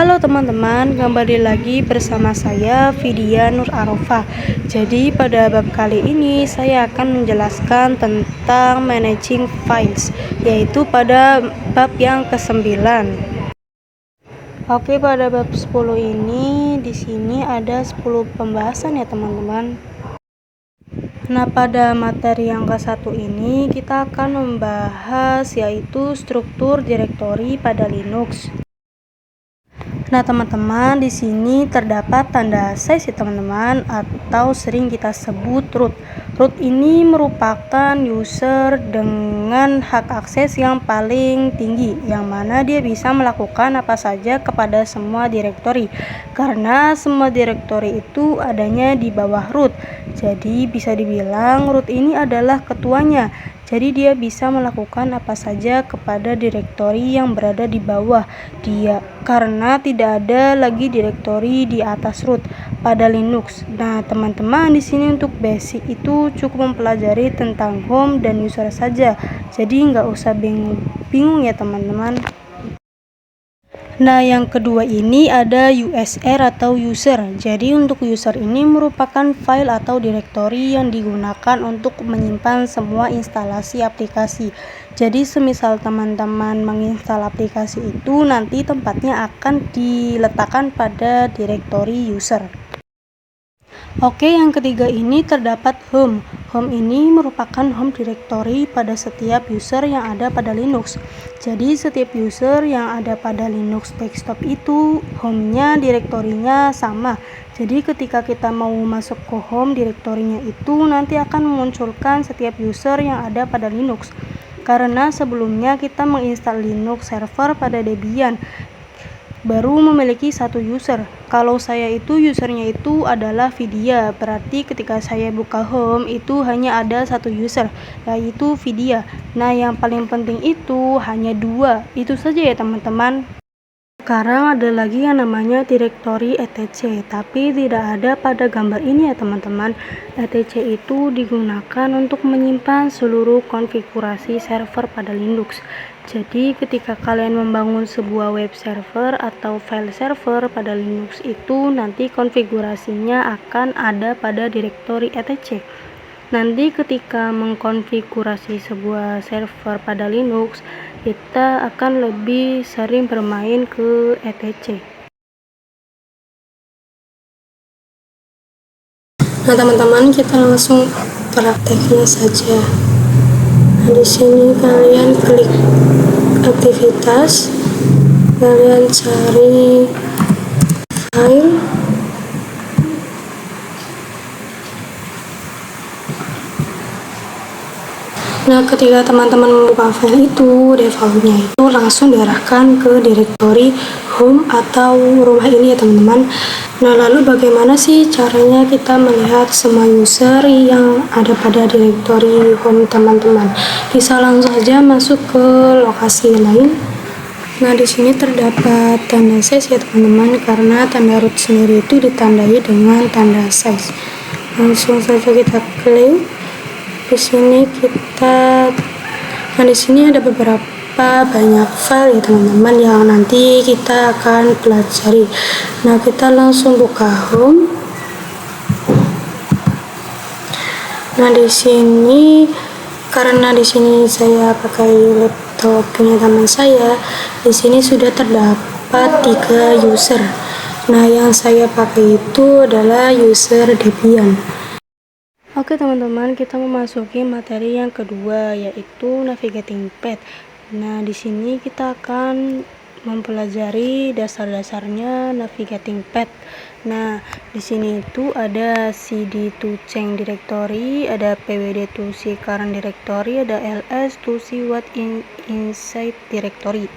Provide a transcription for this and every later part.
Halo teman-teman, kembali lagi bersama saya Vidya Nur Arofah. Jadi pada bab kali ini saya akan menjelaskan tentang managing files, yaitu pada bab yang ke-9. Oke, pada bab 10 ini di sini ada 10 pembahasan ya teman-teman. Nah, pada materi yang ke-1 ini kita akan membahas yaitu struktur direktori pada Linux. Nah, teman-teman, di sini terdapat tanda size ya teman-teman, atau sering kita sebut root. Root ini merupakan user dengan hak akses yang paling tinggi, yang mana dia bisa melakukan apa saja kepada semua direktori, karena semua direktori itu adanya di bawah root. Jadi bisa dibilang root ini adalah ketuanya. Jadi dia bisa melakukan apa saja kepada direktori yang berada di bawah dia, karena tidak ada lagi direktori di atas root pada Linux. Nah, teman-teman, di sini untuk basic itu cukup mempelajari tentang home dan user saja. Jadi nggak usah bingung ya teman-teman. Nah, yang kedua ini ada USR atau user. Jadi untuk user ini merupakan file atau direktori yang digunakan untuk menyimpan semua instalasi aplikasi. Jadi semisal teman-teman menginstal aplikasi itu, nanti tempatnya akan diletakkan pada direktori user. Oke, yang ketiga ini terdapat home. Home ini merupakan home directory pada setiap user yang ada pada Linux. Jadi setiap user yang ada pada Linux desktop itu home-nya direktorinya sama. Jadi ketika kita mau masuk ke home direktorinya itu nanti akan memunculkan setiap user yang ada pada Linux. Karena sebelumnya kita menginstal Linux server pada Debian, baru memiliki satu user. Kalau saya itu usernya itu adalah Vidya, berarti ketika saya buka home itu hanya ada satu user, yaitu Vidya. Nah, yang paling penting itu hanya dua, itu saja ya teman-teman. Sekarang ada lagi yang namanya direktori etc, tapi tidak ada pada gambar ini ya teman-teman. etc itu digunakan untuk menyimpan seluruh konfigurasi server pada Linux. Jadi ketika kalian membangun sebuah web server atau file server pada Linux itu nanti konfigurasinya akan ada pada direktori etc. Nanti ketika mengkonfigurasi sebuah server pada Linux, kita akan lebih sering bermain ke etc. Nah, teman-teman, kita langsung prakteknya saja. Nah, di sini kalian klik aktivitas, kalian cari file. Nah, ketika teman-teman membuka file itu, defaultnya itu langsung diarahkan ke direktori home atau rumah ini ya teman-teman. Nah, lalu bagaimana sih caranya kita melihat semua user yang ada pada direktori home teman-teman? Bisa langsung saja masuk ke lokasi lain. Nah, di sini terdapat tanda size ya teman-teman, karena tanda root sendiri itu ditandai dengan tanda size. Langsung saja kita klik. Di sini di sini ada beberapa banyak file ya teman-teman yang nanti kita akan pelajari. Nah, kita langsung buka home. Nah, di sini karena di sini saya pakai laptop punya teman saya, di sini sudah terdapat 3 user. Nah, yang saya pakai itu adalah user Debian. Oke teman-teman, kita memasuki materi yang kedua, yaitu navigating path. Nah, di sini kita akan mempelajari dasar-dasarnya navigating path. Nah, di sini itu ada cd to change directory, ada pwd to see current directory, ada ls to see what inside directory.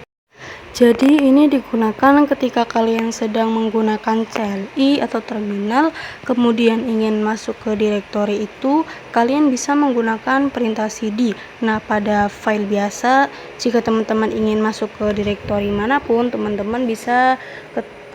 Jadi ini digunakan ketika kalian sedang menggunakan CLI atau terminal, kemudian ingin masuk ke direktori itu, kalian bisa menggunakan perintah cd. Nah, pada file biasa, jika teman-teman ingin masuk ke direktori manapun, teman-teman bisa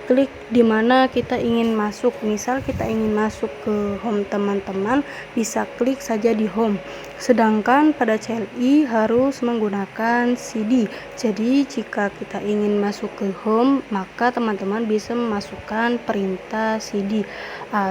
klik dimana kita ingin masuk. Misal kita ingin masuk ke home teman-teman, bisa klik saja di home. Sedangkan pada CLI harus menggunakan CD. Jadi jika kita ingin masuk ke home, maka teman-teman bisa memasukkan perintah CD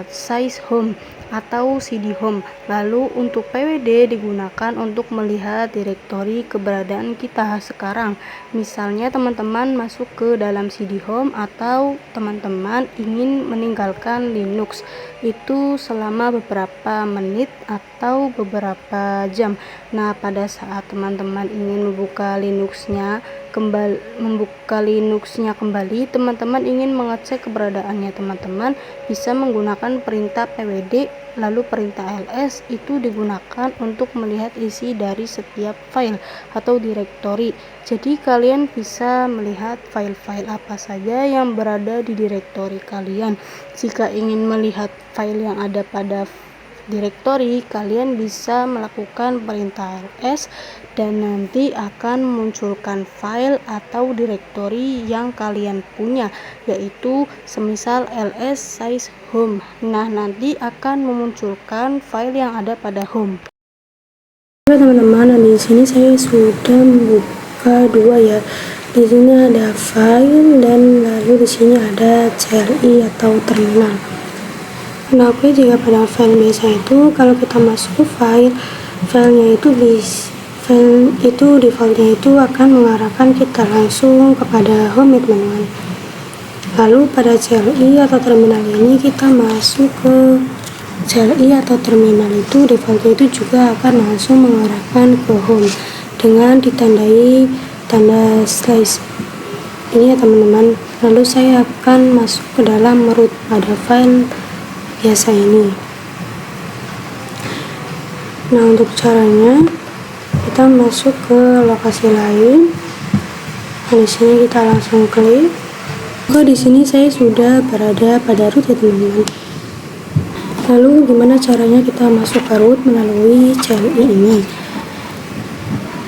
size home atau CD home. Lalu untuk PWD digunakan untuk melihat direktori keberadaan kita sekarang. Misalnya teman-teman masuk ke dalam CD home atau teman-teman ingin meninggalkan Linux, itu selama beberapa menit atau beberapa jam. Nah, pada saat teman-teman ingin membuka Linuxnya kembali, teman-teman ingin mengecek keberadaannya, teman-teman bisa menggunakan perintah pwd, lalu perintah ls itu digunakan untuk melihat isi dari setiap file atau direktori. Jadi kalian bisa melihat file-file apa saja yang berada di direktori kalian. Jika ingin melihat file yang ada pada direktori, kalian bisa melakukan perintah ls dan nanti akan memunculkan file atau direktori yang kalian punya, yaitu semisal ls size home. Nah, nanti akan memunculkan file yang ada pada home. Oke teman-teman, di sini saya sudah membuka dua ya. Di sini ada file dan lalu di sini ada CLI atau terminal. Nah, oke, jika pada file biasa itu kalau kita masuk ke filenya itu file itu defaultnya itu akan mengarahkan kita langsung kepada home ya teman-teman. Lalu pada CLI atau terminal ini kita masuk ke CLI atau terminal itu defaultnya itu juga akan langsung mengarahkan ke home dengan ditandai tanda slash ini ya teman-teman. Lalu saya akan masuk ke dalam root pada file biasa ini. Nah, untuk caranya kita masuk ke lokasi lain. Nah, di sini kita langsung klik. Di sini saya sudah berada pada root ya teman-teman. Lalu gimana caranya kita masuk ke root melalui CLI ini?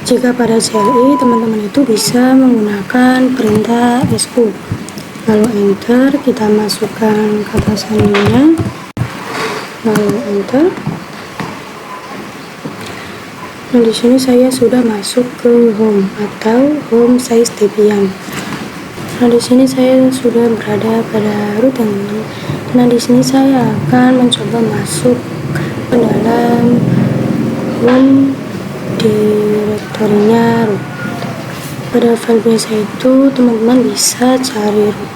Jika pada CLI teman-teman itu bisa menggunakan perintah su. Lalu enter, kita masukkan kata sandinya. Lalu enter. Nah, di sini saya sudah masuk ke home atau home size Debian. Nah, di sini saya sudah berada pada root teman-teman. Nah, di sini saya akan mencoba masuk ke dalam home direktorinya root. Pada file biasa itu teman-teman bisa cari root.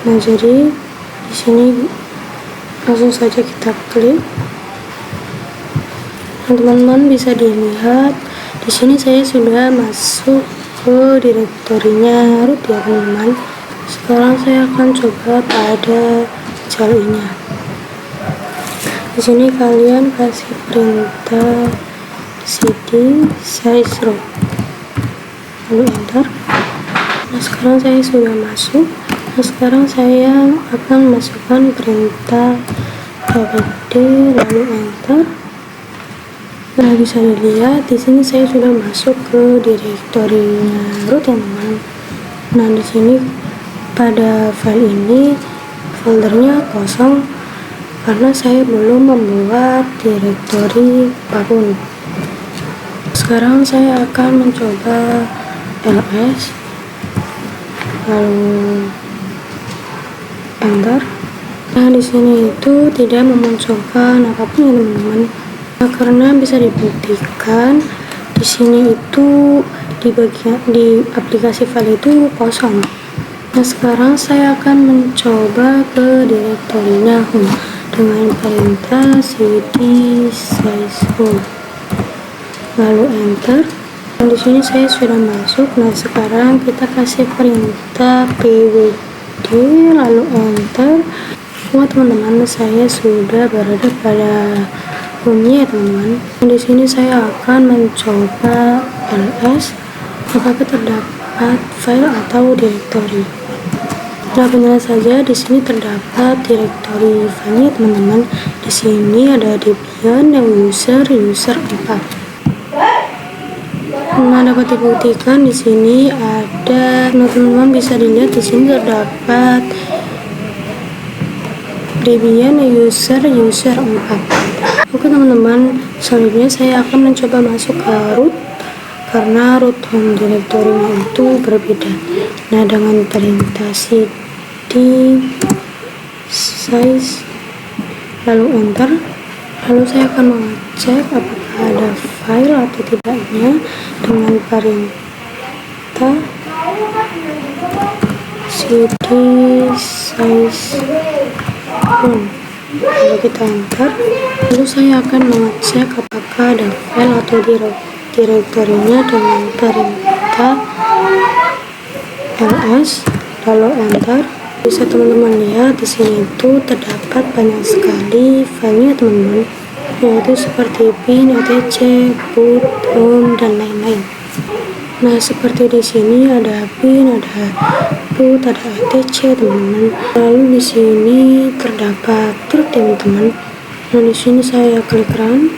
Nah, jadi di sini langsung saja kita klik. Teman-teman bisa dilihat di sini saya sudah masuk ke direktorinya root ya teman-teman. Sekarang saya akan coba pada CLI-nya. Di sini kalian kasih perintah cd size root, lalu enter. Nah, sekarang saya sudah masuk. Nah, sekarang saya akan masukkan perintah pwd lalu enter. Nah, bisa dilihat di sini saya sudah masuk ke direktorinya root teman-teman. Nah, di sini pada file ini foldernya kosong karena saya belum membuat direktori apapun. Sekarang saya akan mencoba ls lalu enter. Nah, di sini itu tidak memunculkan apapun ya teman-teman. Nah, karena bisa dibuktikan di sini itu di aplikasi file itu kosong. Nah, sekarang saya akan mencoba ke direktorinya home dengan perintah cd size home lalu enter. Dan di sini saya sudah masuk. Nah, sekarang kita kasih perintah pwd lalu enter. Wah, teman-teman, saya sudah berada pada home-nya ya teman-teman. Di sini saya akan mencoba ls apakah terdapat file atau direktori. Nah, benar saja di sini terdapat direktori filenya teman-teman. Di sini ada Debian yang user 4. Nah, dapat dibuktikan di sini ada, teman-teman bisa dilihat di sini terdapat Debian user 4. Oke teman-teman, selanjutnya saya akan mencoba masuk ke root karena root home directory-nya itu berbeda. Nah, dengan perintah cd size lalu enter, lalu saya akan mengecek apakah ada file atau tidaknya dengan perintah cd size root. Lalu kita enter, lalu saya akan mengecek apakah ada file atau direktorinya dengan perintah ls, lalu enter. Bisa teman-teman lihat di sini itu terdapat banyak sekali filenya teman-teman, yaitu seperti bin, etc, boot, home, dan lain-lain. Nah, seperti di sini ada bin, ada boot, ada etc teman-teman. Lalu di sini terdapat root teman-teman. Nah, di sini saya klik run.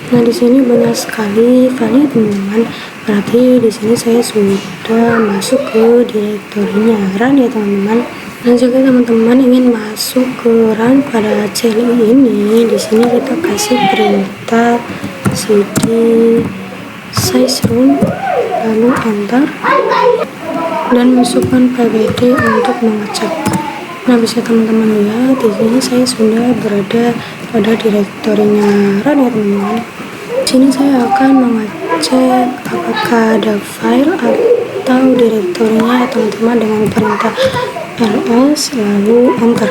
Nah, di sini banyak sekali filenya teman-teman. Berarti di sini saya sudah masuk ke direktorinya run ya teman-teman. Nah, jika teman-teman ingin masuk ke run pada CLI ini, di sini kita kasih perintah cd size root, lalu enter, dan masukkan pwd untuk mengecek. Nah, bisa teman-teman lihat di sini saya sudah berada pada direktorinya run ya teman-teman. Di sini saya akan mengecek apakah ada file atau direktorinya ya teman-teman dengan perintah ls lalu enter.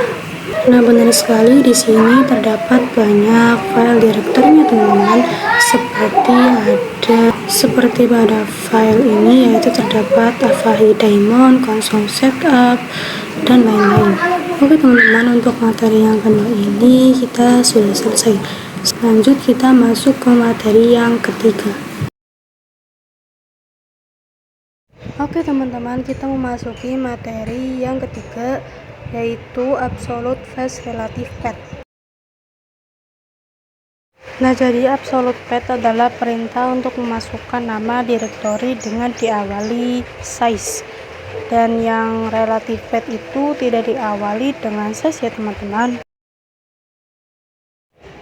Nah, benar sekali di sini terdapat banyak file direktorinya teman-teman, seperti pada file ini yaitu terdapat Avahi Daemon, console setup, dan lain-lain. Oke teman-teman, untuk materi yang kedua ini kita sudah selesai. Selanjut kita masuk ke materi yang ketiga. Oke teman-teman, kita memasuki materi yang ketiga, yaitu absolute fast relative path. Nah, jadi absolute path adalah perintah untuk memasukkan nama direktori dengan diawali size, dan yang relative path itu tidak diawali dengan size ya teman-teman.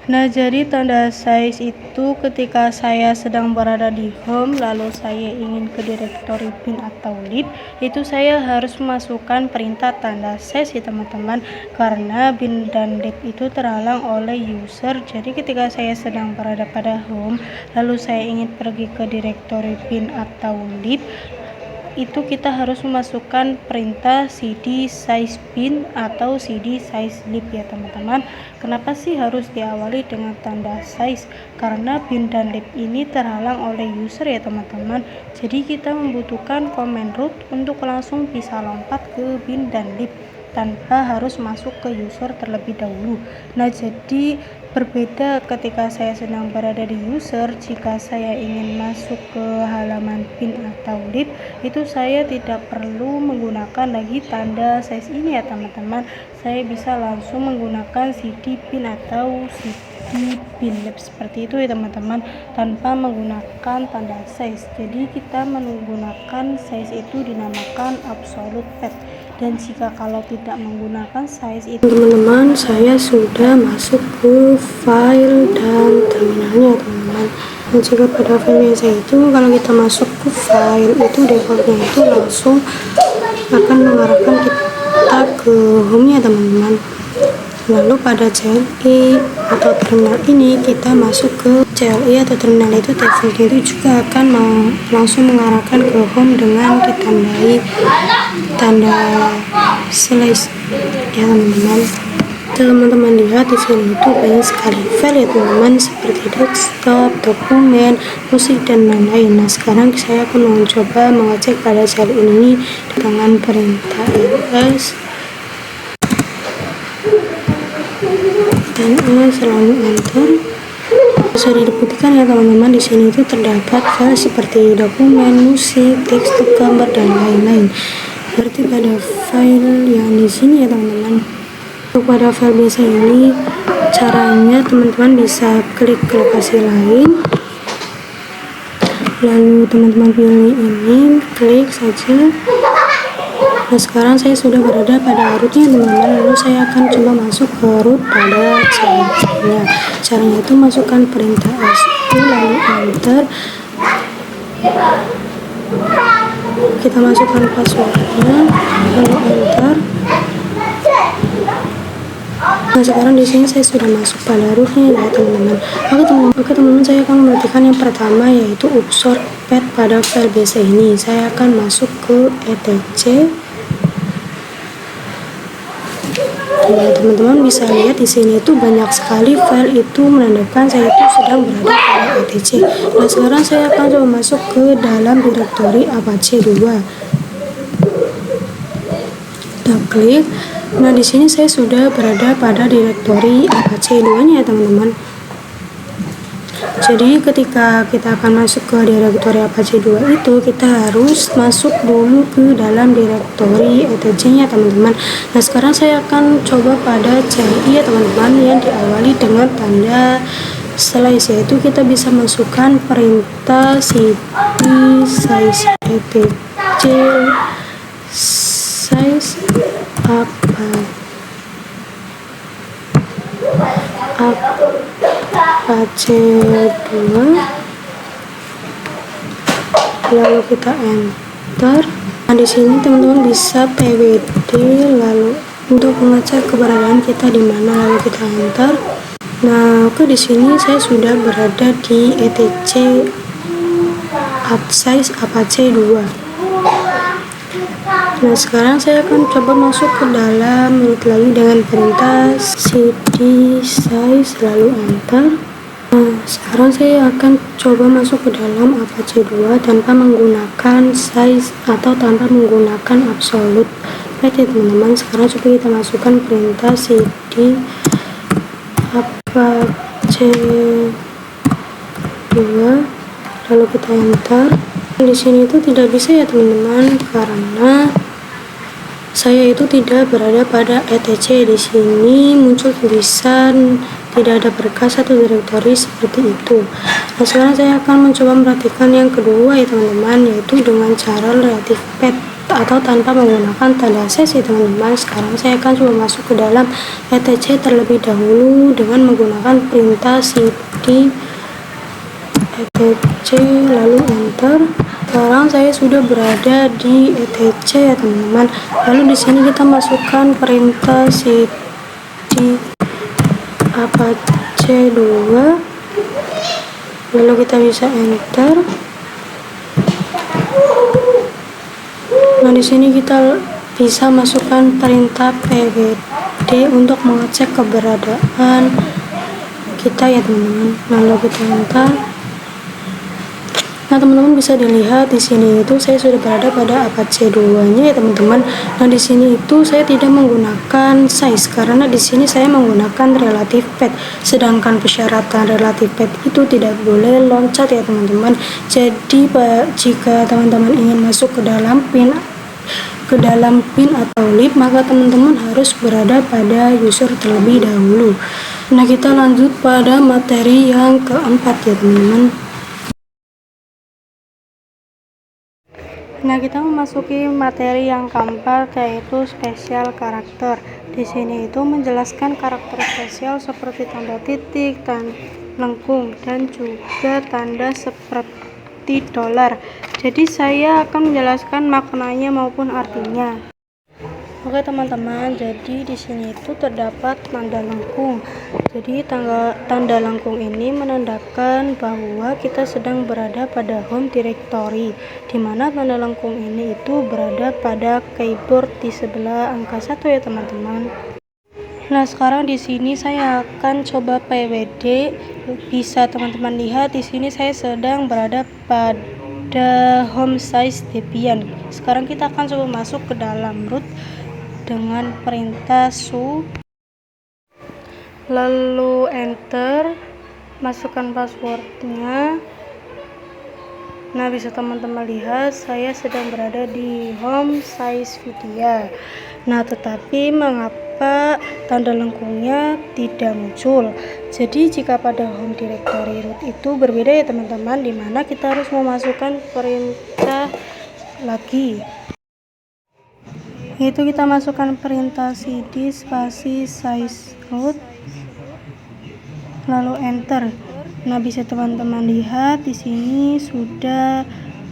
Nah, jadi tanda size itu ketika saya sedang berada di home lalu saya ingin ke direktori bin atau lib, itu saya harus memasukkan perintah tanda size ya teman-teman, karena bin dan lib itu terhalang oleh user. Jadi ketika saya sedang berada pada home lalu saya ingin pergi ke direktori bin atau lib, itu kita harus memasukkan perintah cd size bin atau cd size lib ya teman-teman. Kenapa sih harus diawali dengan tanda size? Karena bin dan lib ini terhalang oleh user ya teman-teman. Jadi kita membutuhkan command root untuk langsung bisa lompat ke bin dan lib tanpa harus masuk ke user terlebih dahulu. Nah, jadi berbeda ketika saya sedang berada di user. Jika saya ingin masuk ke halaman bin atau lib, itu saya tidak perlu menggunakan lagi tanda size ini ya teman-teman. Saya bisa langsung menggunakan cd bin atau cd bin lib seperti itu ya teman-teman, tanpa menggunakan tanda size. Jadi kita menggunakan size itu dinamakan absolute path. Dan jika kalau tidak menggunakan size itu, teman-teman, saya sudah masuk ke file dan terminalnya teman-teman. Dan jika pada file biasa itu, kalau kita masuk ke file itu defaultnya itu langsung akan mengarahkan kita ke home nya teman-teman. Lalu pada CLI atau terminal ini kita masuk ke CLI atau terminal itu defaultnya itu juga akan langsung mengarahkan ke home dengan ditandai tanda slash ya teman-teman. Teman-teman lihat di sini itu banyak sekali file ya teman-teman, seperti desktop, dokumen, musik, dan lain-lain. Nah, sekarang saya akan mencoba mengecek pada CLI ini dengan perintah ls selalu enter. Sudah dibuktikan ya teman-teman, di sini itu terdapat file seperti dokumen, musik, desktop, gambar, dan lain-lain. Berarti pada file yang di sini ya teman-teman. Untuk pada file biasa ini caranya teman-teman bisa klik ke lokasi lain, lalu teman-teman pilih ini, klik saja. Nah sekarang saya sudah berada pada rootnya teman-teman, lalu saya akan coba masuk ke root pada caranya. Caranya itu masukkan perintah su lalu enter, kita masukkan passwordnya lalu enter. Nah sekarang di sini saya sudah masuk pada rootnya ya teman-teman. Oke teman-teman, saya akan memperhatikan yang pertama yaitu unsur path pada file BC ini. Saya akan masuk ke etc. Nah, teman-teman bisa lihat di sini itu banyak sekali file itu menandakan saya itu sedang berada pada etc. Nah sekarang saya akan coba masuk ke dalam direktori Apache 2. Kita klik. Nah di sini saya sudah berada pada direktori Apache 2-nya ya teman-teman. Jadi ketika kita akan masuk ke direktori Apache 2 itu kita harus masuk dulu ke dalam direktori etc-nya teman-teman. Nah sekarang saya akan coba pada CLI ya teman-teman, yang diawali dengan tanda slash, yaitu kita bisa masukkan perintah cd size etc size Apache 2, lalu kita enter. Nah di sini teman-teman bisa pwd lalu untuk mengecek keberadaan kita di mana, lalu kita enter. Nah oke, di sini saya sudah berada di etc size Apache 2. Nah sekarang saya akan coba masuk ke dalam root lagi dengan perintah cd size lalu enter. Nah sekarang saya akan coba masuk ke dalam Apache 2 tanpa menggunakan size atau tanpa menggunakan absolute path ya teman-teman. Sekarang coba kita masukkan perintah cd Apache 2 lalu kita enter. Di sini itu tidak bisa ya teman-teman, karena saya itu tidak berada pada etc. Di sini muncul tulisan tidak ada berkas atau direktori seperti itu. Nah sekarang saya akan mencoba memperhatikan yang kedua ya teman-teman, yaitu dengan cara relative path atau tanpa menggunakan tanda slash ya teman-teman. Sekarang saya akan coba masuk ke dalam etc terlebih dahulu dengan menggunakan perintah cd etc lalu enter. Sekarang saya sudah berada di etc ya teman-teman. Lalu di sini kita masukkan perintah cd Apache 2, lalu kita bisa enter. Nah di sini kita bisa masukkan perintah pwd untuk mengecek keberadaan kita ya teman-teman. Lalu kita enter. Nah teman-teman bisa dilihat di sini itu saya sudah berada pada Apache 2-nya ya teman-teman. Nah di sini itu saya tidak menggunakan size karena di sini saya menggunakan relative path. Sedangkan persyaratan relative path itu tidak boleh loncat ya teman-teman. Jadi jika teman-teman ingin masuk ke dalam pin atau lib, maka teman-teman harus berada pada user terlebih dahulu. Nah kita lanjut pada materi yang keempat ya teman-teman. Nah, kita memasuki materi yang keempat, yaitu spesial karakter. Di sini itu menjelaskan karakter spesial seperti tanda titik, tanda lengkung, dan juga tanda seperti dolar. Jadi saya akan menjelaskan maknanya maupun artinya. Oke teman-teman, jadi di sini itu terdapat tanda lengkung. Jadi tanda lengkung ini menandakan bahwa kita sedang berada pada home directory, di mana tanda lengkung ini itu berada pada keyboard di sebelah angka 1 ya teman-teman. Nah sekarang di sini saya akan coba pwd. Bisa teman-teman lihat di sini saya sedang berada pada home size Debian. Sekarang kita akan coba masuk ke dalam root dengan perintah su lalu enter, masukkan passwordnya. Nah bisa teman-teman lihat saya sedang berada di home size Vidya. Nah tetapi mengapa tanda lengkungnya tidak muncul. Jadi jika pada home directory root itu berbeda ya teman-teman, dimana kita harus memasukkan perintah lagi, yaitu kita masukkan perintah cd spasi size root lalu enter. Nah, bisa teman-teman lihat di sini sudah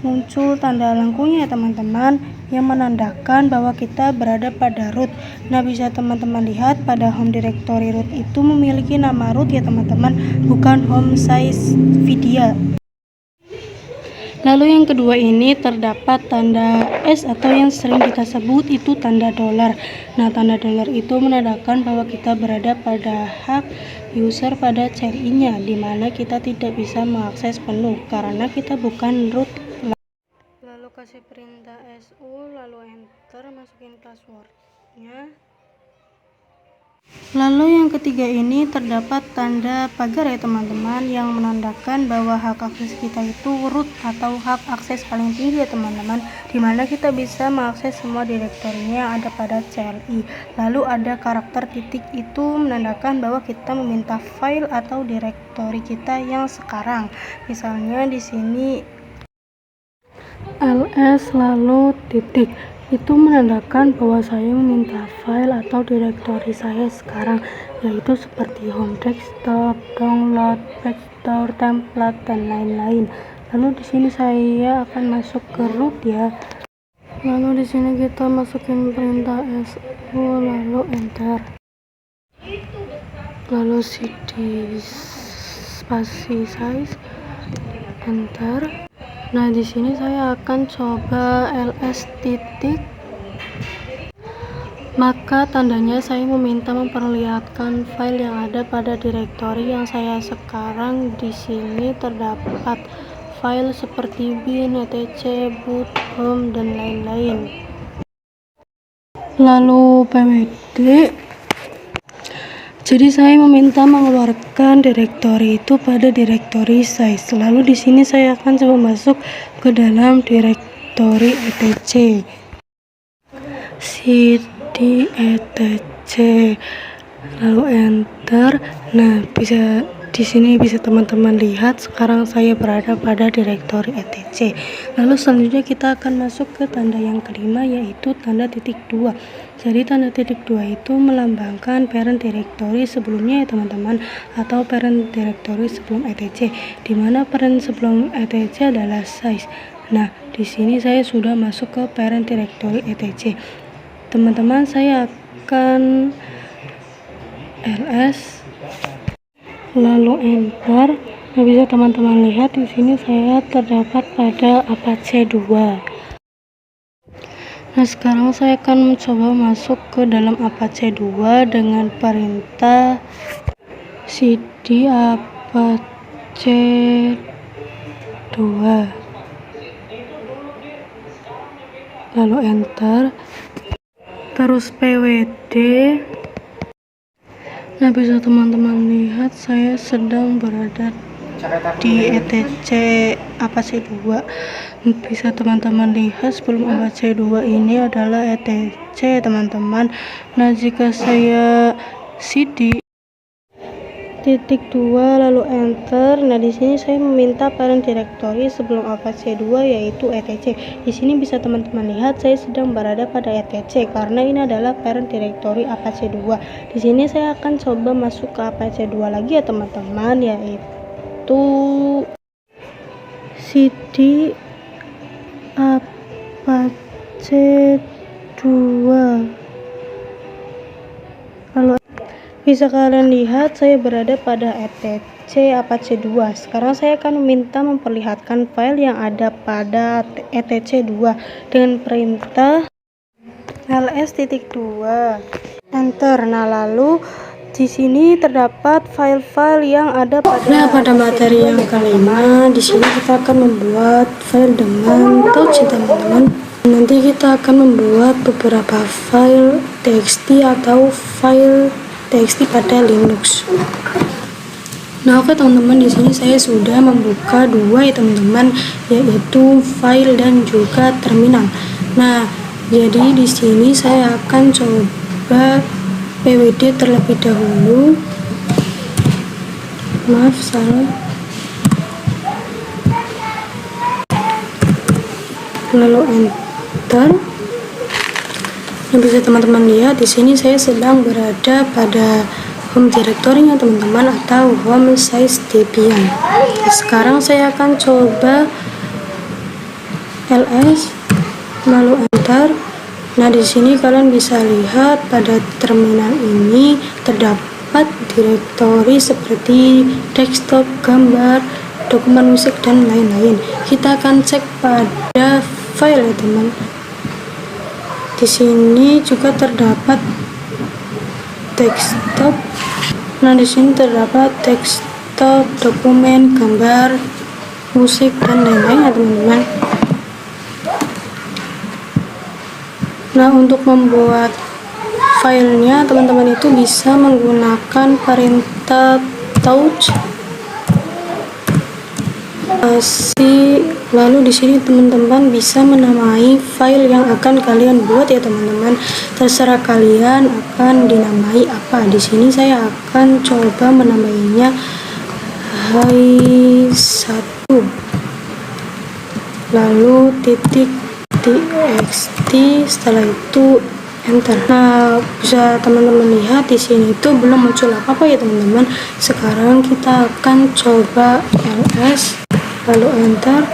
muncul tanda lengkungnya ya teman-teman, yang menandakan bahwa kita berada pada root. Nah, bisa teman-teman lihat pada home directory root itu memiliki nama root ya teman-teman, bukan home size video. Lalu yang kedua ini terdapat tanda S atau yang sering kita sebut itu tanda dolar. Nah, tanda dolar itu menandakan bahwa kita berada pada hak user pada CLI-nya, dimana kita tidak bisa mengakses penuh karena kita bukan root. Lalu kasih perintah SU lalu enter, masukin passwordnya. Lalu yang ketiga ini terdapat tanda pagar ya teman-teman, yang menandakan bahwa hak akses kita itu root atau hak akses paling tinggi ya teman-teman, dimana kita bisa mengakses semua direktorinya yang ada pada CLI. Lalu ada karakter titik, itu menandakan bahwa kita meminta file atau direktori kita yang sekarang. Misalnya di sini ls lalu titik, itu menandakan bahwa saya meminta file atau direktori saya sekarang, yaitu seperti home desktop, download, backstore, template, dan lain-lain. Lalu di sini saya akan masuk ke root ya. Lalu di sini kita masukin perintah su lalu enter. Lalu cd spasi size enter. Nah, di sini saya akan coba ls titik, maka tandanya saya meminta memperlihatkan file yang ada pada direktori yang saya sekarang. Di sini terdapat file seperti bin, etc, boot, home, dan lain-lain. Lalu pwd, jadi saya meminta mengeluarkan direktori itu pada direktori size. Lalu di sini saya akan coba masuk ke dalam direktori etc, cd etc, lalu enter. Nah, bisa di sini bisa teman-teman lihat sekarang saya berada pada direktori etc. Lalu selanjutnya kita akan masuk ke tanda yang kelima, yaitu tanda titik 2. Jadi tanda titik 2 itu melambangkan parent directory sebelumnya ya teman-teman, atau parent directory sebelum etc, dimana parent sebelum etc adalah size. Nah, di sini saya sudah masuk ke parent directory etc. Teman-teman, saya akan ls lalu enter. Nah, bisa teman-teman lihat di sini saya terdapat pada Apache 2. Nah, sekarang saya akan mencoba masuk ke dalam Apache 2 dengan perintah cd Apache 2 lalu enter, terus pwd. Nah, bisa teman-teman lihat saya sedang berada di etc Apache 2. Bisa teman-teman lihat sebelum Apache 2 ini adalah etc teman-teman. Nah, jika saya cd titik 2 lalu enter, nah di sini saya meminta parent directory sebelum Apache 2 yaitu etc. Di sini bisa teman-teman lihat saya sedang berada pada etc karena ini adalah parent directory Apache 2. Di sini saya akan coba masuk ke Apache 2 lagi ya teman-teman, yaitu cd Apache 2. Lalu bisa kalian lihat saya berada pada etc Apache 2. Sekarang saya akan meminta memperlihatkan file yang ada pada etc 2 dengan perintah ls.2 enter. Nah, lalu di sini terdapat file-file yang ada pada materi yang kelima. Di sini kita akan membuat file dengan touch teman-teman. Nanti kita akan membuat beberapa file txt atau file txt pada Linux. Nah, oke teman-teman, di sini saya sudah membuka dua ya teman-teman, yaitu file dan juga terminal. Nah, jadi di sini saya akan coba pwd terlebih dahulu. Maaf, salah. Lalu enter. Nah, bisa teman-teman lihat di sini saya sedang berada pada home directory-nya teman-teman, atau home size Debian. Sekarang saya akan coba ls, lalu enter. Nah, di sini kalian bisa lihat pada terminal ini terdapat direktori seperti desktop, gambar, dokumen musik, dan lain-lain. Kita akan cek pada file ya teman. Di sini juga terdapat desktop. Nah, di sini terdapat desktop, dokumen, gambar, musik, dan lain-lain ya teman-teman. Nah, untuk membuat filenya teman-teman itu bisa menggunakan perintah touch. Lalu di sini teman-teman bisa menamai file yang akan kalian buat ya teman-teman. Terserah kalian akan dinamai apa. Di sini saya akan coba menamainya hi1, lalu titik txt, setelah itu enter. Nah, bisa teman-teman lihat di sini itu belum muncul apa-apa ya teman-teman. Sekarang kita akan coba ls, lalu enter.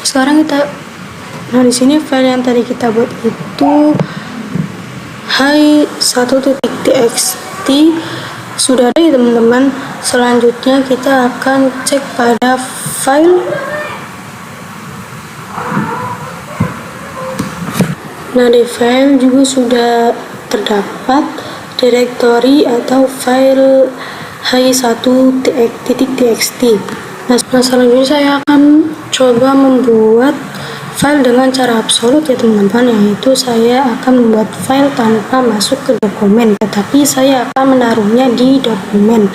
Sekarang kita, nah di sini file yang tadi kita buat itu hi1.txt sudah ada ya teman-teman. Selanjutnya kita akan cek pada file. Nah, di file juga sudah terdapat direktori atau file hi1.txt. Nah, selanjutnya saya akan coba membuat file dengan cara absolut ya teman-teman, yaitu saya akan membuat file tanpa masuk ke dokumen, tetapi saya akan menaruhnya di dokumen.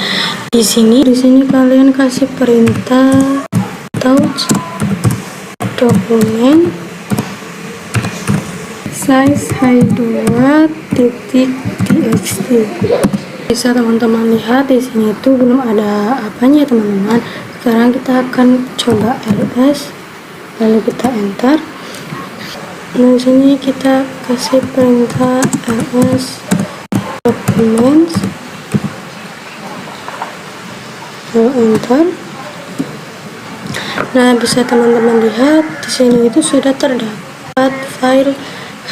Di sini kalian kasih perintah touch dokumen size hi2.txt. Bisa teman-teman lihat di sini itu belum ada apanya teman-teman. Sekarang kita akan coba ls, lalu kita enter. Nah, di sini kita kasih perintah ls documents, lalu enter. Nah, bisa teman-teman lihat di sini itu sudah terdapat file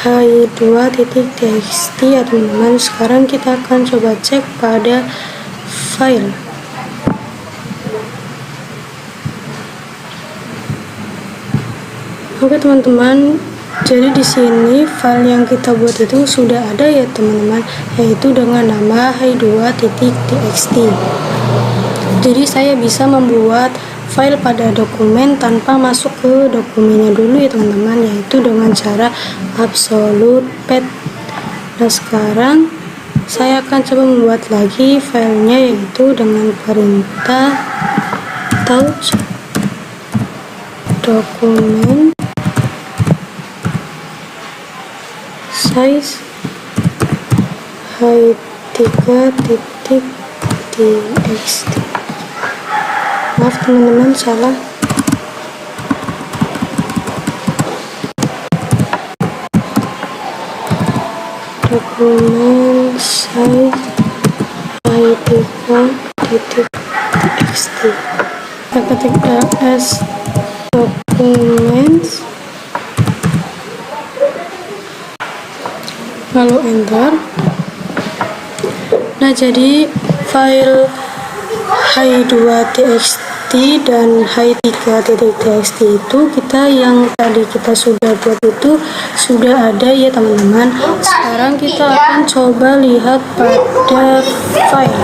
hi2.txt ya teman-teman. Sekarang kita akan coba cek pada file. Oke teman-teman, jadi di sini file yang kita buat itu sudah ada ya teman-teman, yaitu dengan nama hi2.txt. Jadi saya bisa membuat file pada dokumen tanpa masuk ke dokumennya dulu ya teman-teman, yaitu dengan cara absolute path. Nah, sekarang saya akan coba membuat lagi filenya, yaitu dengan perintah touch dokumen size hi3.txt. Maaf teman-teman, salah. Dokumen size hi3.txt. Kita ketik ls documents, lalu enter. Nah, jadi file hi2.txt dan hi3.txt itu yang tadi kita sudah buat itu sudah ada ya teman-teman. Sekarang kita akan coba lihat pada file.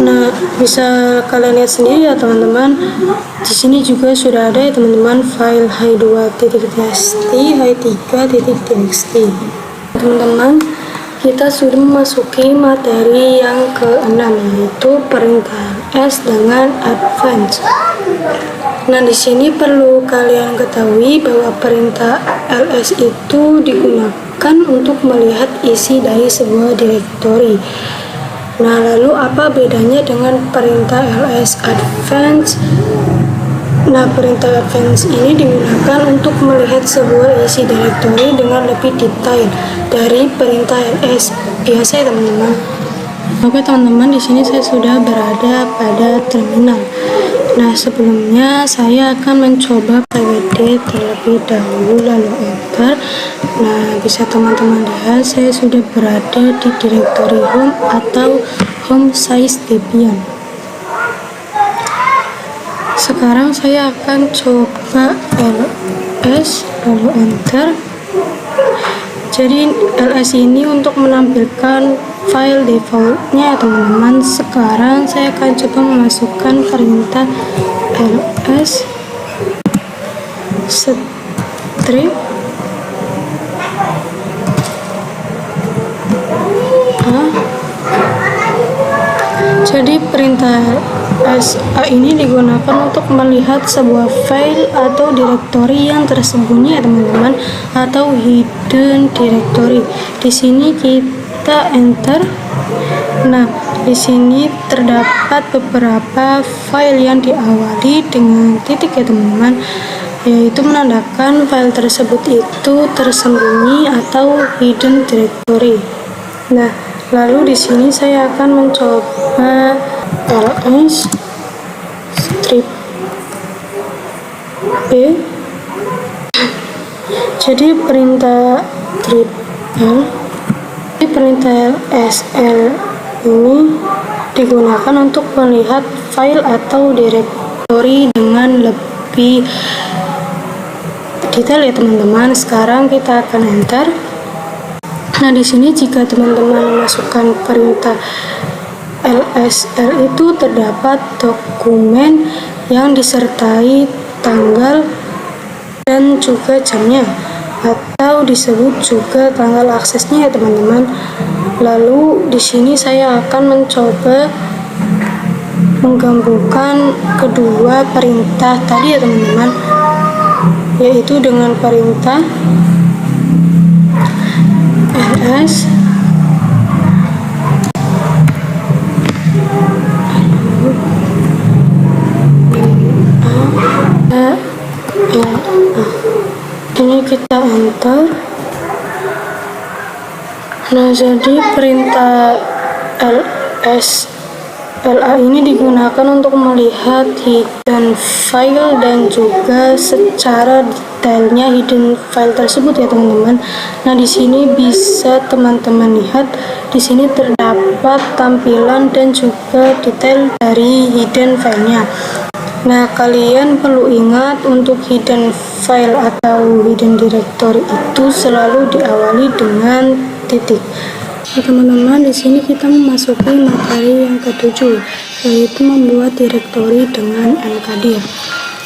Nah, bisa kalian lihat sendiri ya teman-teman. Di sini juga sudah ada ya teman-teman file hi2.txt, hi3.txt. Teman-teman, kita sudah memasuki materi yang ke-6, yaitu perintah s dengan advance. Nah, di sini perlu kalian ketahui bahwa perintah ls itu digunakan untuk melihat isi dari sebuah directory. Nah, lalu apa bedanya dengan perintah ls advance? Nah, perintah advance ini digunakan untuk melihat sebuah isi directory dengan lebih detail dari perintah ls biasa ya teman-teman. Oke teman-teman, di sini saya sudah berada pada terminal. Nah, sebelumnya saya akan mencoba pwd terlebih dahulu, lalu enter. Nah, bisa teman-teman lihat saya sudah berada di directory home atau home size Debian. Sekarang saya akan coba ls, lalu enter. Jadi ls ini untuk menampilkan file defaultnya teman-teman. Sekarang saya akan coba memasukkan perintah ls strip a. Jadi perintah SA ini digunakan untuk melihat sebuah file atau directory yang tersembunyi ya teman-teman, atau hidden directory. Di sini kita enter. Nah, di sini terdapat beberapa file yang diawali dengan titik ya teman-teman, yaitu menandakan file tersebut itu tersembunyi atau hidden directory. Nah, lalu di sini saya akan mencoba ls strip b. Jadi perintah strip l, perintah sl ini digunakan untuk melihat file atau directory dengan lebih detail ya teman-teman. Sekarang kita akan enter. Nah, di sini jika teman-teman memasukkan perintah lsl itu terdapat dokumen yang disertai tanggal dan juga jamnya, atau disebut juga tanggal aksesnya ya teman-teman. Lalu di sini saya akan mencoba menggabungkan kedua perintah tadi ya teman-teman, yaitu dengan perintah ls ini kita enter. Nah, jadi perintah LA ini digunakan untuk melihat hidden file dan juga secara detailnya hidden file tersebut ya teman-teman. Nah, di sini bisa teman-teman lihat, di sini terdapat tampilan dan juga detail dari hidden filenya. Nah, kalian perlu ingat untuk hidden file atau hidden directory itu selalu diawali dengan titik. Nah, teman-teman, di sini kita memasuki materi yang ketujuh, yaitu membuat directory dengan mkdir.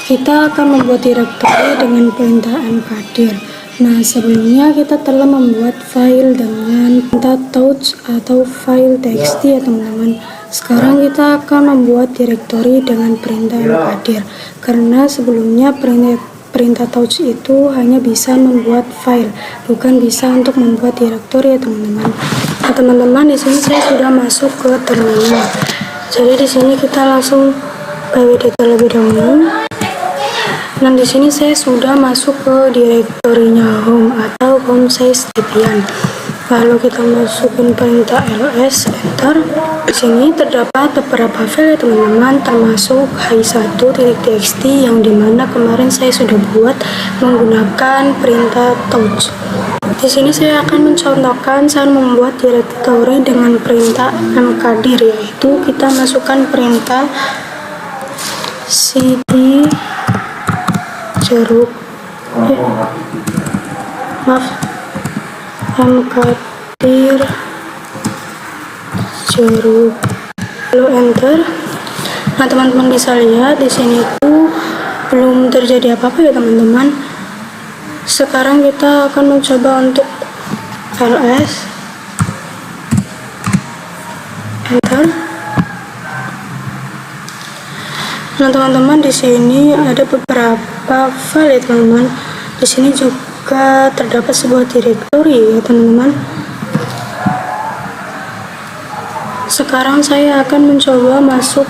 Kita akan membuat directory dengan perintah mkdir. Nah, sebelumnya kita telah membuat file dengan perintah touch atau file txt ya teman-teman. Sekarang kita akan membuat directory dengan perintah mkdir, karena sebelumnya perintah touch itu hanya bisa membuat file, bukan bisa untuk membuat directory ya teman-teman. Nah, teman-teman, di sini saya sudah masuk ke terminal. Jadi di sini kita langsung pwd terlebih dahulu. Nah, di sini saya sudah masuk ke direktorinya home atau home size Debian. Lalu kita masukin perintah ls, enter. Di sini terdapat beberapa file ya teman-teman, termasuk hi1.txt yang dimana kemarin saya sudah buat menggunakan perintah touch. Di sini saya akan mencontohkan saya membuat directory dengan perintah mkdir, yaitu kita masukkan perintah cd jeruk mkdir jeruk, lalu enter. Nah, teman-teman bisa lihat di sini tuh belum terjadi apa-apa ya teman-teman. Sekarang kita akan mencoba untuk ls, enter. Nah teman-teman, di sini ada beberapa file ya teman-teman. Di sini juga terdapat sebuah directory ya teman-teman. Sekarang saya akan mencoba masuk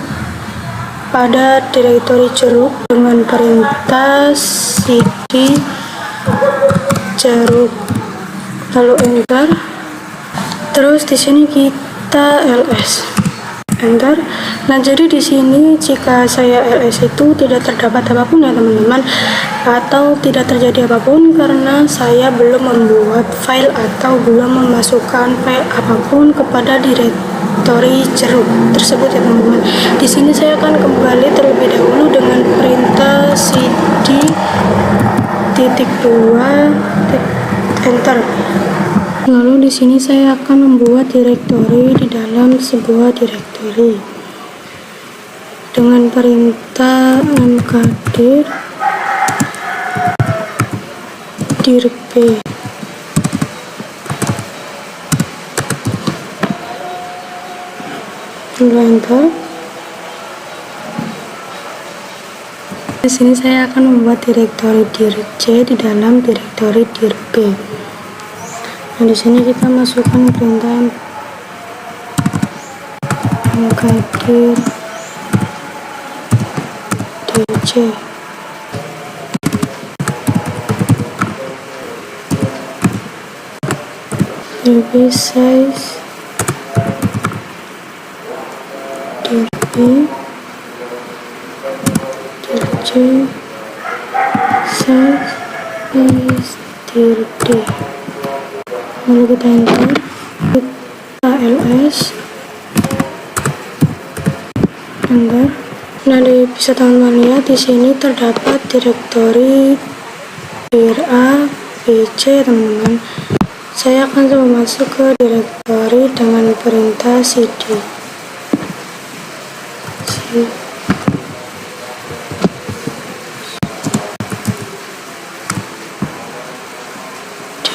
pada directory jeruk dengan perintah cd jeruk, lalu enter. Terus di sini kita ls, enter. Nah jadi di sini jika saya ls itu tidak terdapat apapun ya teman-teman, atau tidak terjadi apapun karena saya belum membuat file atau belum memasukkan file apapun kepada directory jeruk tersebut ya teman-teman. Di sini saya akan kembali terlebih dahulu dengan perintah cd (2) enter. Lalu di sini saya akan membuat directory di dalam sebuah directory dengan perintah mkdir dirp, enter. Di sini saya akan membuat directory dirc di dalam directory dirp. Nah, di sini kita masukkan perintah mkdir dirc. dirp size dirp dirc size dird. Lalu kita enter, kita ls, enter. Nah bisa teman-teman lihat di sini terdapat directory dir a bc teman-teman. Saya akan coba masuk ke directory dengan perintah cd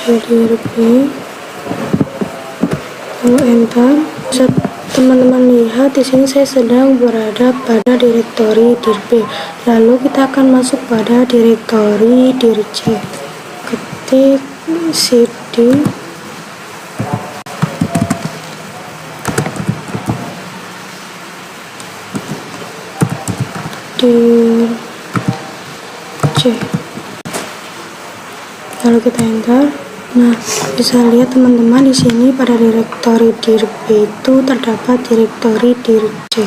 dirp, lalu enter. Bisa teman-teman lihat di sini saya sedang berada pada directory dirp. Lalu kita akan masuk pada directory dirc. Ketik cd dirc, lalu kita enter. Nah, bisa lihat teman-teman di sini pada directory dirp itu terdapat directory dirc.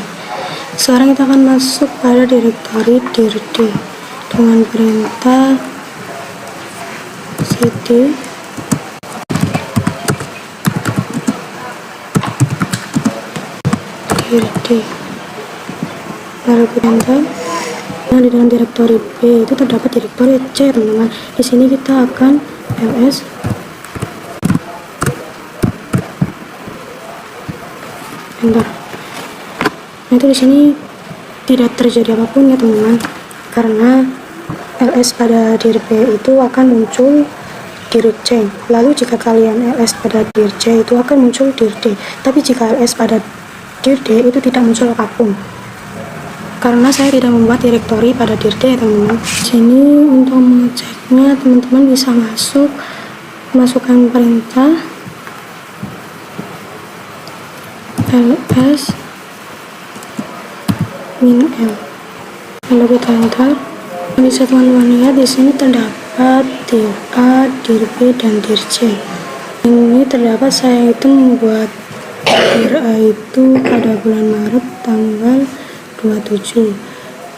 Sekarang kita akan masuk pada directory dird dengan perintah cd dird, lalu kita enter. Nah, di dalam directory B itu terdapat directory C teman-teman. Di sini kita akan ls, enter. Nah itu di sini tidak terjadi apapun ya teman-teman, karena ls pada dirp itu akan muncul dirc. Lalu jika kalian ls pada dirc itu akan muncul dird. Tapi jika ls pada dird itu tidak muncul apapun, karena saya tidak membuat directory pada dird ya teman-teman. Sini untuk mengeceknya teman-teman bisa masukkan perintah ls -l, lalu kita enter. Bisa teman-teman lihat di sini terdapat dir a, dir b, dan dir c. Ini terdapat saya itu membuat dir a itu pada bulan Maret tanggal 27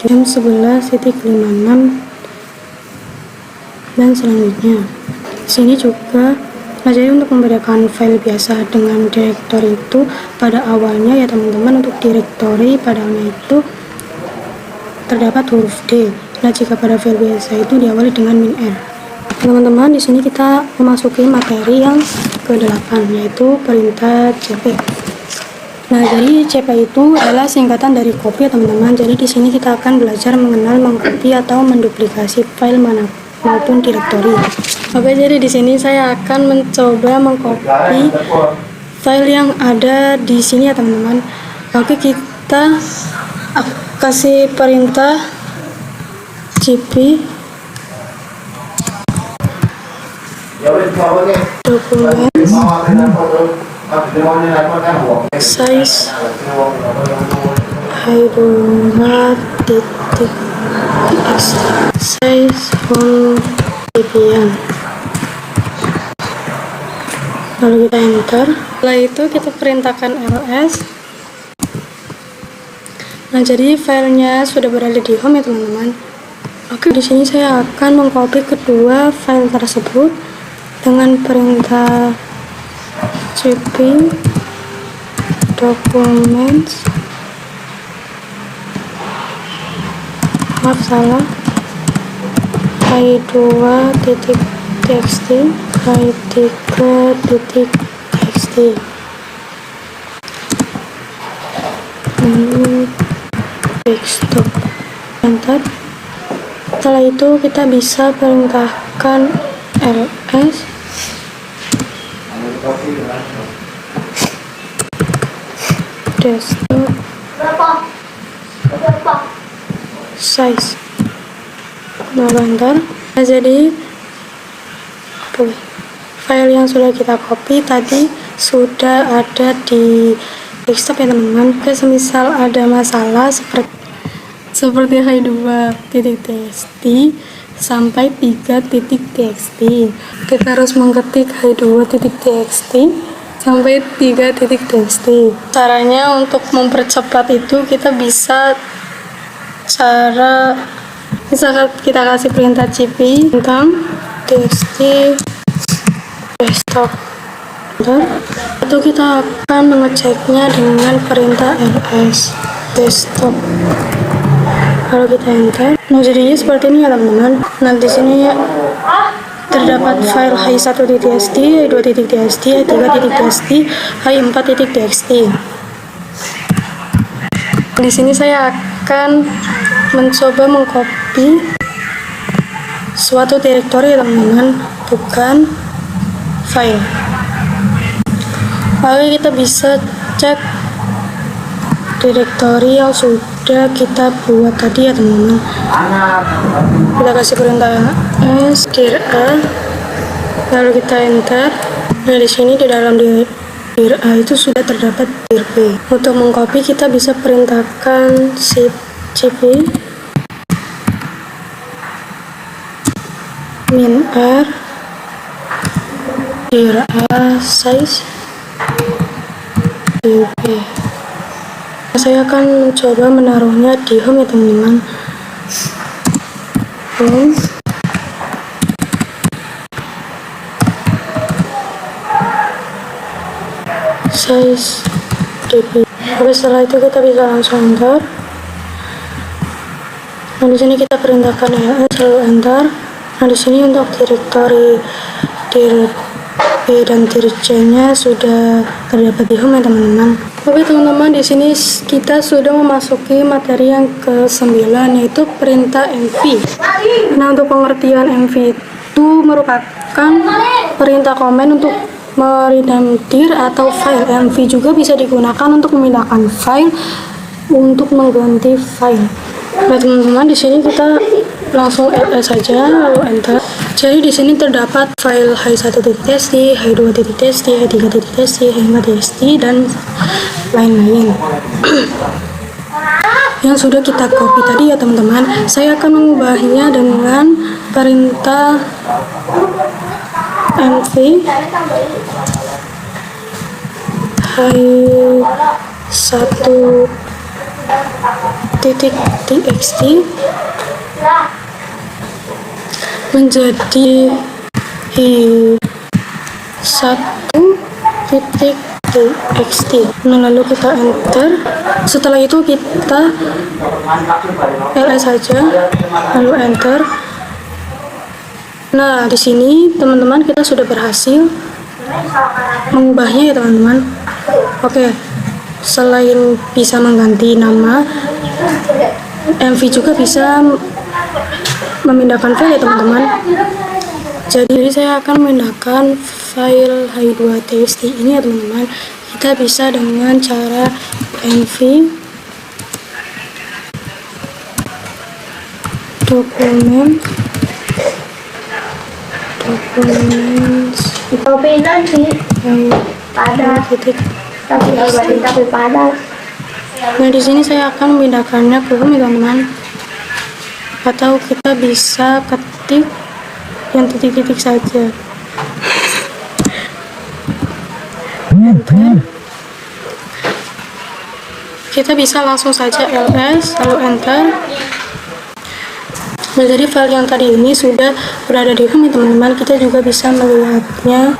jam 11.56 dan selanjutnya. Sini juga jadi untuk membedakan file biasa dengan directory itu pada awalnya ya teman-teman, untuk directory pada awalnya itu terdapat huruf D. Nah jika pada file biasa itu diawali dengan -r. Teman-teman, di sini kita memasuki materi yang ke-8 yaitu perintah cp. Nah jadi cp itu adalah singkatan dari copy ya teman-teman. Jadi di sini kita akan belajar mengenal mengcopy atau menduplikasi file maupun directory. Oke, jadi di sini saya akan mencoba mengcopy file yang ada di sini ya teman-teman. Oke, kita kasih perintah cp dokumen size H2 titik size full dbm, lalu kita enter. Setelah itu kita perintahkan ls. Nah, jadi filenya sudah berada di home ya teman-teman. Oke, di sini saya akan mengcopy kedua file tersebut dengan perintah cp documents, maaf salah, h2.txt h3.txt desktop, enter. Setelah itu kita bisa perintahkan ls desktop size, lalu enter. Nah, jadi file yang sudah kita copy tadi sudah ada di desktop ya teman-teman. Semisal ada masalah seperti h2.txt sampai 3.txt, kita harus mengetik h2.txt sampai 3.txt. Caranya untuk mempercepat itu kita bisa misalkan kita kasih perintah cp tentang txt desktop, itu kita akan mengeceknya dengan perintah ls desktop, lalu kita enter. Nah, jadinya seperti ini ya teman-teman. Nah, di sini terdapat file h1.txt, h2.txt, h3.txt, h4.txt. Di sini saya akan mencoba mengcopy suatu direktori ya teman-teman, bukan file. Lalu kita bisa cek direktori yang sudah kita buat tadi ya teman-teman. Kita kasih perintah dir a, lalu kita enter. Nah, di sini di dalam dir a itu sudah terdapat dir b. Untuk mengcopy kita bisa perintahkan cp min r dir a size db. Saya akan mencoba menaruhnya di home ya teman-teman. Home size db. Oke, setelah itu kita bisa langsung enter. Nah, di sini kita perintahkan ls, lalu enter. Nah, di sini untuk direktori dir B dan dir C-nya sudah terdapat di home ya teman-teman. Oke teman-teman, di sini kita sudah memasuki materi yang ke-9, yaitu perintah mv. Nah, untuk pengertian mv itu merupakan perintah komen untuk merendam dir atau file. mv juga bisa digunakan untuk memindahkan file, untuk mengganti file. Nah teman-teman, di sini kita langsung ls saja, lalu enter. Jadi di sini terdapat file h1.txt, h2.txt, h3.txt, h4.txt dan lain-lain yang sudah kita copy tadi ya teman-teman. Saya akan mengubahnya dengan perintah mv h1.txt menjadi h1.txt. Nah, lalu kita enter. Setelah itu kita ls saja, lalu enter. Nah, di sini teman-teman kita sudah berhasil mengubahnya ya teman-teman. Oke, selain bisa mengganti nama, mv juga bisa memindahkan file ya teman-teman. Jadi saya akan memindahkan file h2.txt ini ya teman-teman. Kita bisa dengan cara mv dokumen Kopi nanti yang padat, titik. tapi padat. Nah, di sini saya akan memindahkannya ke Google, teman-teman. Atau kita bisa ketik yang titik-titik saja. Enter. Kita bisa langsung saja ls lalu enter. Nah, jadi file yang tadi ini sudah berada di Google, teman-teman. Kita juga bisa melihatnya.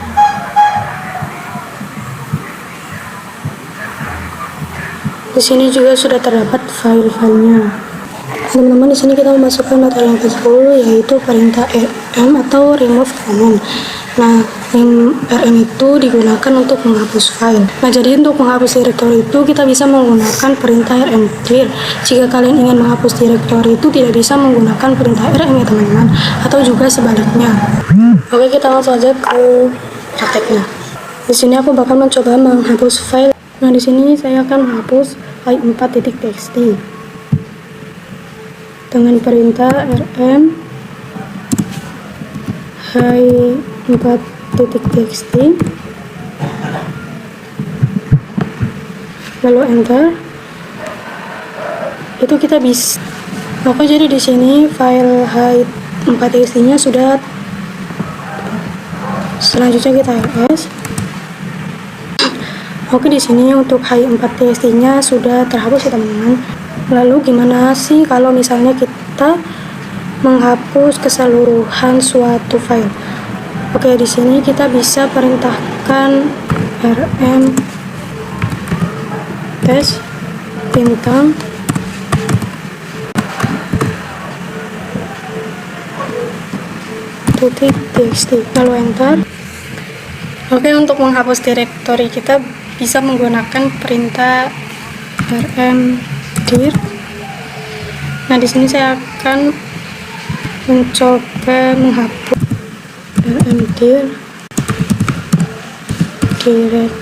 Di sini juga sudah terdapat file-filenya. Teman-teman, di sini kita memasukkan materi yang ke-10, yaitu perintah rm atau remove command. Nah, rm itu digunakan untuk menghapus file. Nah, jadi untuk menghapus direktori itu kita bisa menggunakan perintah rm clear. Jika kalian ingin menghapus direktori itu tidak bisa menggunakan perintah rm ya teman-teman, atau juga sebaliknya. Oke, kita langsung saja ke prakteknya. Di sini aku bakal mencoba menghapus file. Nah, di sini saya akan menghapus hi4.txt dengan perintah rm hi4.txt lalu enter. Itu kita bisa. Oke, jadi di sini file hi4.txt nya sudah. Selanjutnya kita ls. Oke, di sini untuk hi4.txt-nya sudah terhapus ya teman-teman. Lalu gimana sih kalau misalnya kita menghapus keseluruhan suatu file? Oke, di sini kita bisa perintahkan rm test bintang .txt lalu enter. Oke, untuk menghapus direktori kita bisa menggunakan perintah rm dir. Nah, di sini saya akan mencoba menghapus rm dir direct.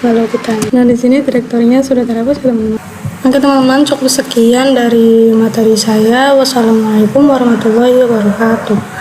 Lalu kita. Nah, di sini direktorinya sudah terhapus, teman-teman. Oke teman-teman, cukup sekian dari materi saya. Wassalamualaikum warahmatullahi wabarakatuh.